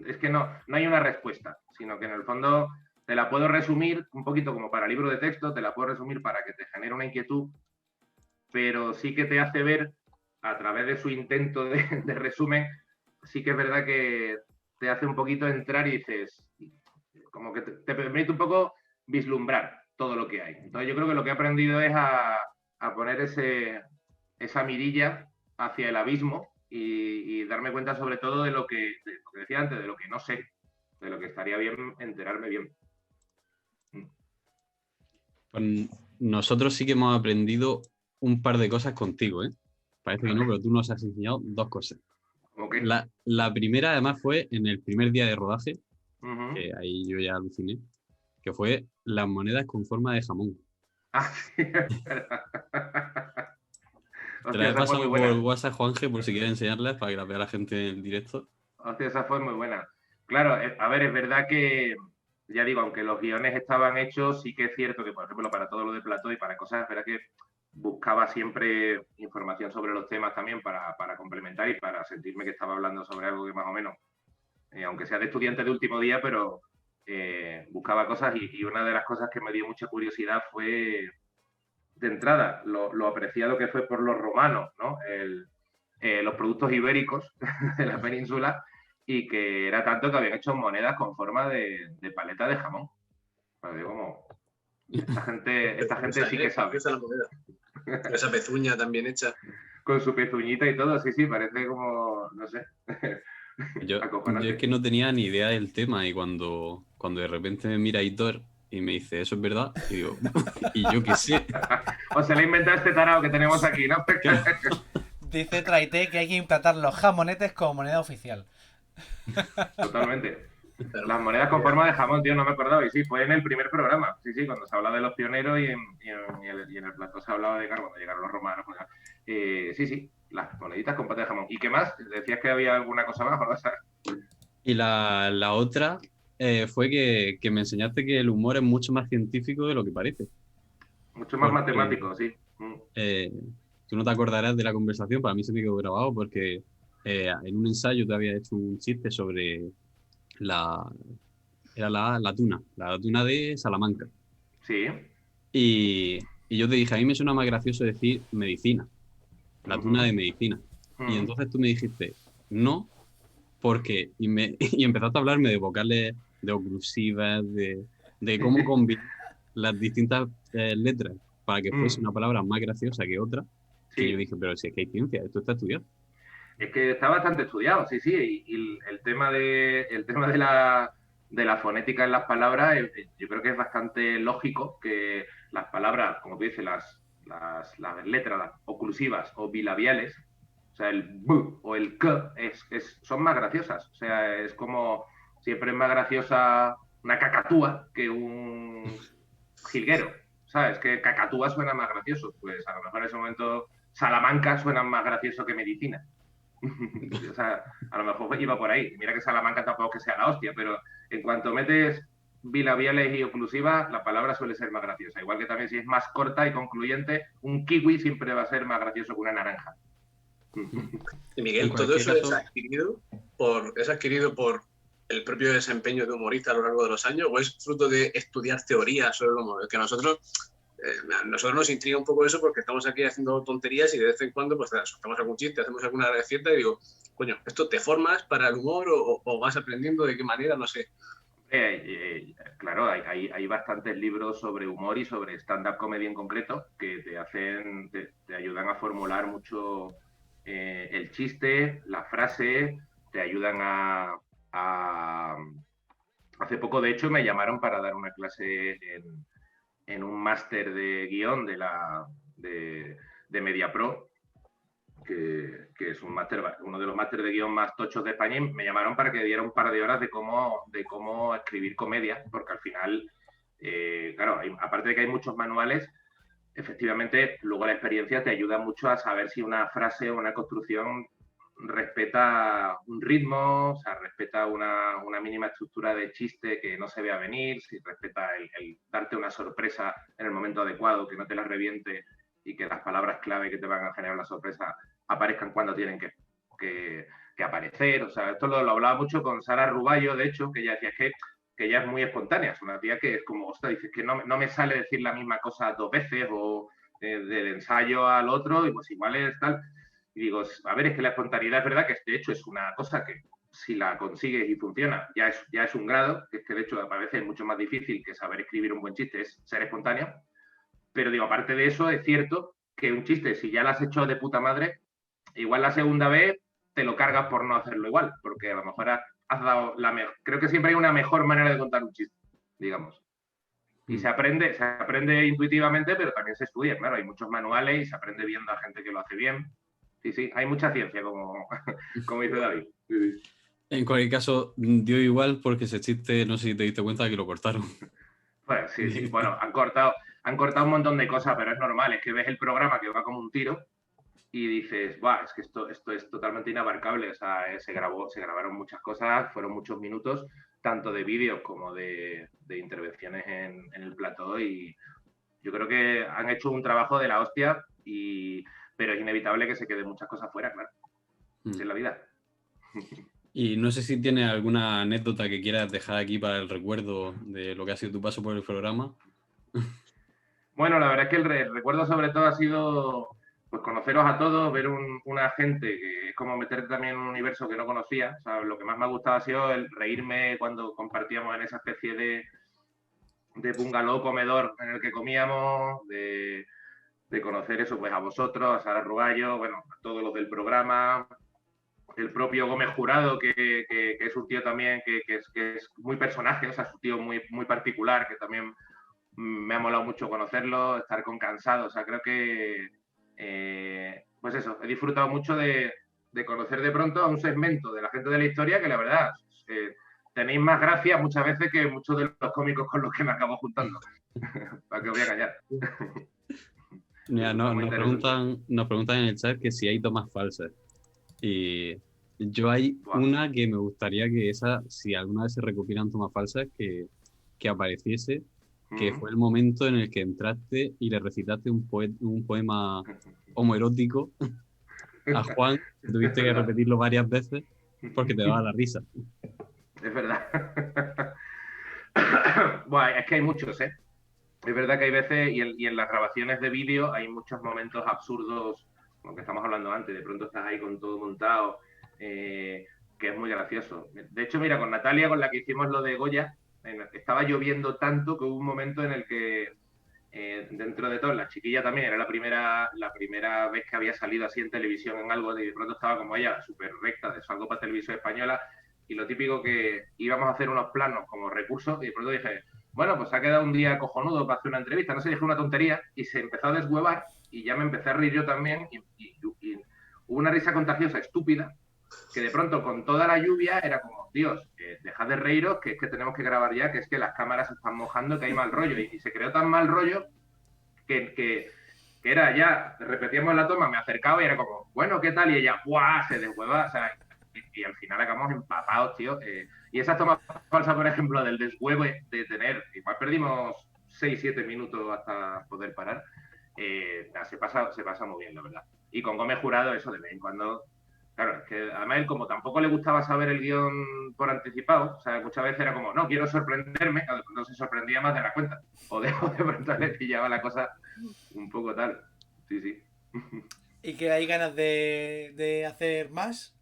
es que no hay una respuesta, sino que en el fondo te la puedo resumir un poquito como para libro de texto, te la puedo resumir para que te genere una inquietud, pero sí que te hace ver, a través de su intento de resumen, sí que es verdad que te hace un poquito entrar y dices, como que te permite un poco vislumbrar todo lo que hay. Entonces yo creo que lo que he aprendido es a poner esa mirilla hacia el abismo y darme cuenta sobre todo de lo que decía antes, de lo que no sé, de lo que estaría bien enterarme bien. Pues nosotros sí que hemos aprendido un par de cosas contigo, ¿eh? Parece que no, pero tú nos has enseñado dos cosas. Okay. La primera, además, fue en el primer día de rodaje, que ahí yo ya aluciné, que fue las monedas con forma de jamón. Ah, sí, es verdad. Te la he pasado por WhatsApp, Juanje, por si quieres enseñarlas para que la vea la gente en directo. Hostia, esa fue muy buena. Claro, a ver, es verdad que, ya digo, aunque los guiones estaban hechos, sí que es cierto que, por ejemplo, para todo lo de plató y para cosas, es verdad que buscaba siempre información sobre los temas también para complementar y para sentirme que estaba hablando sobre algo que más o menos, aunque sea de estudiante de último día, pero buscaba cosas y una de las cosas que me dio mucha curiosidad fue, de entrada, lo apreciado que fue por los romanos, ¿no? Los productos ibéricos de la península y que era tanto que habían hecho monedas con forma de paleta de jamón. Pues digo, como, esta gente sí que sabe. Esa pezuña también hecha. Con su pezuñita y todo, sí, parece como, no sé. Yo es que no tenía ni idea del tema y cuando de repente me mira Hitor y me dice, ¿eso es verdad? Y digo, ¿y yo qué sé? O se le inventa este tarao que tenemos aquí, ¿no? Dice Traité que hay que implantar los jamonetes como moneda oficial. Totalmente. Las monedas con forma de jamón, tío, no me acordaba. Y sí, fue en el primer programa. Sí, cuando se hablaba de los pioneros y en el plató se hablaba de cuando llegaron los romanos. Sí, las moneditas con pata de jamón. ¿Y qué más? ¿Decías que había alguna cosa más? O sea... Y la otra fue que me enseñaste que el humor es mucho más científico de lo que parece. Mucho más matemático, sí. Tú no te acordarás de la conversación, para mí se me quedó grabado porque en un ensayo te había hecho un chiste sobre la tuna de Salamanca. Sí. Y yo te dije, a mí me suena más gracioso decir medicina, la tuna de medicina. Y entonces tú me dijiste, no, porque, y empezaste a hablarme de vocales, de oclusivas, de cómo combinar las distintas letras para que fuese una palabra más graciosa que otra. Sí. Que yo dije, pero si es que hay ciencia, esto está estudiado. Es que está bastante estudiado, sí, y el tema de la fonética en las palabras, yo creo que es bastante lógico que las palabras, como tú dices, las letras las oclusivas o bilabiales, o sea, el b o el k, son más graciosas. O sea, es como siempre es más graciosa una cacatúa que un jilguero, ¿sabes? Que cacatúa suena más gracioso. Pues a lo mejor en ese momento Salamanca suena más gracioso que medicina. O sea, a lo mejor iba por ahí. Mira que Salamanca tampoco que sea la hostia, pero en cuanto metes bilabiales y oclusivas, la palabra suele ser más graciosa. Igual que también si es más corta y concluyente, un kiwi siempre va a ser más gracioso que una naranja. Y Miguel, todo eso es adquirido por el propio desempeño de humorista a lo largo de los años, o es fruto de estudiar teorías sobre el humor. Que a nosotros nos intriga un poco eso, porque estamos aquí haciendo tonterías y de vez en cuando pues soltamos algún chiste, hacemos alguna receta y digo, coño, ¿esto te formas para el humor o vas aprendiendo de qué manera? No sé. Claro, hay bastantes libros sobre humor y sobre stand-up comedy en concreto que te ayudan a formular mucho el chiste, la frase, te ayudan Hace poco, de hecho, me llamaron para dar una clase en un máster de guión de MediaPro, que es uno de los másteres de guión más tochos de España, y me llamaron para que diera un par de horas de cómo escribir comedia, porque al final, claro, aparte de que hay muchos manuales, efectivamente, luego la experiencia te ayuda mucho a saber si una frase o una construcción respeta un ritmo, o sea, respeta una mínima estructura de chiste que no se vea venir, si respeta el darte una sorpresa en el momento adecuado, que no te la reviente y que las palabras clave que te van a generar la sorpresa aparezcan cuando tienen que aparecer. O sea, esto lo hablaba mucho con Sara Ruballo, de hecho, que ella decía que ella es muy espontánea, es una tía que es como, ostras, dices que no me sale decir la misma cosa 2 veces o del ensayo al otro, y pues igual es tal. Y digo, a ver, es que la espontaneidad es verdad que de hecho es una cosa que si la consigues y funciona, ya es un grado, que es que de hecho a veces es mucho más difícil que saber escribir un buen chiste, es ser espontáneo. Pero digo, aparte de eso, es cierto que un chiste, si ya lo has hecho de puta madre, igual la segunda vez te lo cargas por no hacerlo igual, porque a lo mejor has dado creo que siempre hay una mejor manera de contar un chiste, digamos. Y se aprende intuitivamente, pero también se estudia, claro, hay muchos manuales y se aprende viendo a gente que lo hace bien. Sí, hay mucha ciencia, como dice David. Sí. En cualquier caso, dio igual porque ese chiste, no sé si te diste cuenta que lo cortaron. Pues sí, bueno, han cortado un montón de cosas, pero es normal, es que ves el programa que va como un tiro y dices, ¡buah! Es que esto es totalmente inabarcable. O sea, se grabaron muchas cosas, fueron muchos minutos, tanto de vídeos como de intervenciones en el plató, y yo creo que han hecho un trabajo de la hostia, pero es inevitable que se queden muchas cosas fuera, claro. Es la vida. Y no sé si tienes alguna anécdota que quieras dejar aquí para el recuerdo de lo que ha sido tu paso por el programa. Bueno, la verdad es que el recuerdo sobre todo ha sido pues conoceros a todos, ver una gente que es como meterte también en un universo que no conocía. O sea, lo que más me ha gustado ha sido el reírme cuando compartíamos en esa especie de bungalow comedor en el que comíamos, de conocer eso, pues a vosotros, a Sara Ruballo, bueno, a todos los del programa, el propio Gómez Jurado, que es un tío también que es muy personaje, o sea, es un tío muy, muy particular, que también me ha molado mucho conocerlo, estar con Cansado, o sea, creo que, pues eso, he disfrutado mucho de conocer de pronto a un segmento de la gente de la historia que la verdad, tenéis más gracia muchas veces que muchos de los cómicos con los que me acabo juntando. ¿Para qué os voy a callar? Mira, nos preguntan en el chat que si hay tomas falsas. Y yo hay una que me gustaría que si alguna vez se recopilan tomas falsas, que apareciese, que fue el momento en el que entraste y le recitaste un poema homoerótico a Juan, que tuviste que repetirlo varias veces porque te daba la risa. Es verdad. Bueno, es que hay muchos, ¿eh? Es verdad que hay veces, y en las grabaciones de vídeo hay muchos momentos absurdos, como que estamos hablando antes, de pronto estás ahí con todo montado, que es muy gracioso. De hecho, mira, con Natalia, con la que hicimos lo de Goya, estaba lloviendo tanto que hubo un momento en el que, dentro de todo, la chiquilla también era la primera vez que había salido así en televisión en algo, y de pronto estaba como ella, súper recta, de algo para Televisión Española, y lo típico que íbamos a hacer unos planos como recursos, y de pronto dije, bueno, pues ha quedado un día cojonudo para hacer una entrevista, no sé, dije una tontería, y se empezó a deshuevar, y ya me empecé a reír yo también, y hubo una risa contagiosa, estúpida, que de pronto con toda la lluvia era como, Dios, dejad de reíros, que es que tenemos que grabar ya, que es que las cámaras se están mojando, que hay mal rollo. Y se creó tan mal rollo que era ya, repetíamos la toma, me acercaba y era como, bueno, ¿qué tal? Y ella, ¡buah! Se deshueva. O sea, y al final acabamos empapados, tío. Y esas tomas falsas, por ejemplo, del deshuevo de tener, igual perdimos 6-7 minutos hasta poder parar. Se pasa muy bien, la verdad. Y con Gómez Jurado, eso de vez en cuando. Claro, es que además él, como tampoco le gustaba saber el guión por anticipado, o sea, muchas veces era como, no, quiero sorprenderme, claro, de pronto se sorprendía más de la cuenta. O de pronto le pillaba la cosa un poco tal. Sí, sí. ¿Y que hay ganas de hacer más?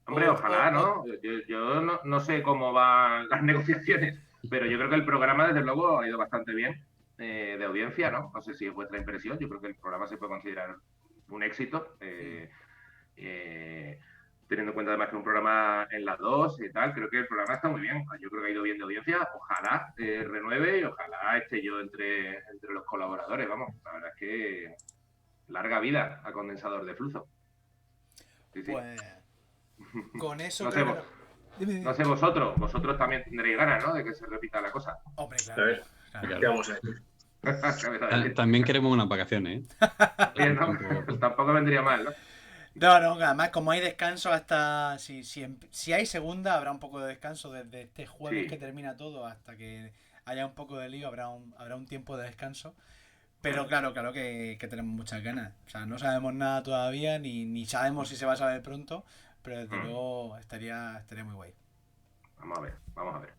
Hombre, ojalá, ¿no? Yo no sé cómo van las negociaciones, pero yo creo que el programa, desde luego, ha ido bastante bien de audiencia, ¿no? No sé si es vuestra impresión, yo creo que el programa se puede considerar un éxito. Teniendo en cuenta además que es un programa en las dos y tal, creo que el programa está muy bien. Yo creo que ha ido bien de audiencia. Ojalá renueve y ojalá esté yo entre los colaboradores. Vamos, la verdad es que larga vida a Condensador de Flujo. Sí, sí. Pues con eso no, creo sé, que Dime. no sé vosotros también tendréis ganas, ¿no? De que se repita la cosa. Hombre, A claro. ver, Claro. ¿qué vamos a decir? También queremos unas vacaciones, ¿eh? Bien, ¿no? Tampoco vendría mal, ¿no? No, además como hay descanso hasta... Si hay segunda, habrá un poco de descanso desde este jueves Sí. que termina todo hasta que haya un poco de lío, habrá un tiempo de descanso. Pero claro que tenemos muchas ganas. O sea, no sabemos nada todavía, ni sabemos si se va a saber pronto, pero desde luego estaría muy guay. Vamos a ver.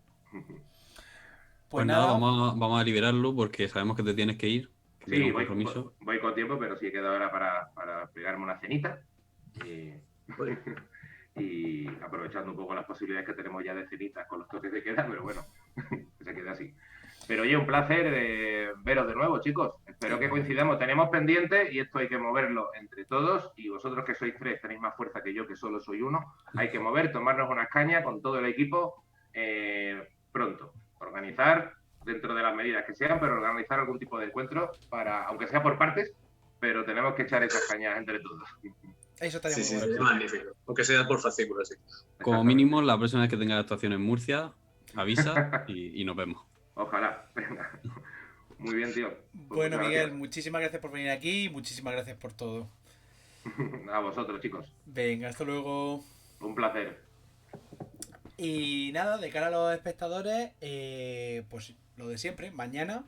Pues nada, nada, vamos a liberarlo porque sabemos que te tienes que ir, que Sí, tienes un compromiso. voy con tiempo, pero sí queda ahora para pegarme una cenita. Y aprovechando un poco las posibilidades que tenemos ya de cenitas con los toques de queda, pero bueno, que se quede así. Pero oye, un placer veros de nuevo, chicos. Espero que coincidamos. Tenemos pendiente y esto hay que moverlo entre todos. Y vosotros que sois tres tenéis más fuerza que yo, que solo soy uno. Hay que tomarnos unas cañas con todo el equipo pronto. Organizar dentro de las medidas que sean, pero organizar algún tipo de encuentro para, aunque sea por partes, pero tenemos que echar esas cañas entre todos. eso estaría Sí, muy sí, bueno. magnífico. Aunque sea por fascículos, sí. Como mínimo, la próxima vez que tengas actuación en Murcia, avisa y nos vemos. Ojalá. Venga. Muy bien, tío. Pues Bueno, muchas Miguel, gracias. muchísimas gracias por venir aquí y muchísimas gracias por todo. A vosotros, chicos. Venga, hasta luego. Un placer. Y nada, de cara a los espectadores, pues lo de siempre, mañana.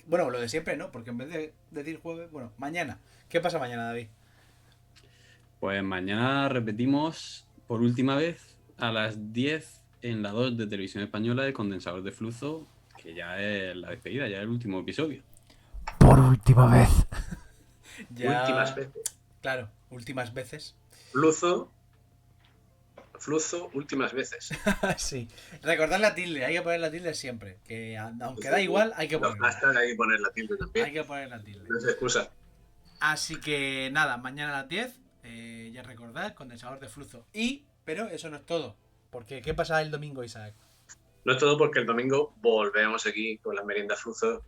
Bueno, lo de siempre no, porque en vez de decir jueves, bueno, mañana. ¿Qué pasa mañana, David? Pues mañana repetimos por última vez a las 10 en la 2 de Televisión Española de Condensador de Flujo, que ya es la despedida, ya es el último episodio. Por última vez. Ya... Últimas veces. Claro, últimas veces. Fluzo, últimas veces. Sí. Recordar la tilde, hay que poner la tilde siempre. Que aunque da igual, hay que Los ponerla. hashtags hay que poner la tilde también. Hay que poner la tilde. No es excusa. Así que nada, mañana a las 10, ya recordad, Condensador de Flujo. Pero eso no es todo. Porque ¿qué pasa el domingo, Isaac? No es todo porque el domingo volvemos aquí con las meriendas Fluzo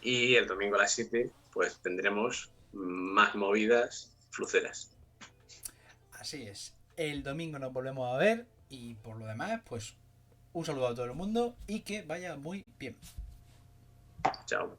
y el domingo a las 7 pues tendremos más movidas fluceras. Así es. El domingo nos volvemos a ver y por lo demás, pues un saludo a todo el mundo y que vaya muy bien. Chao.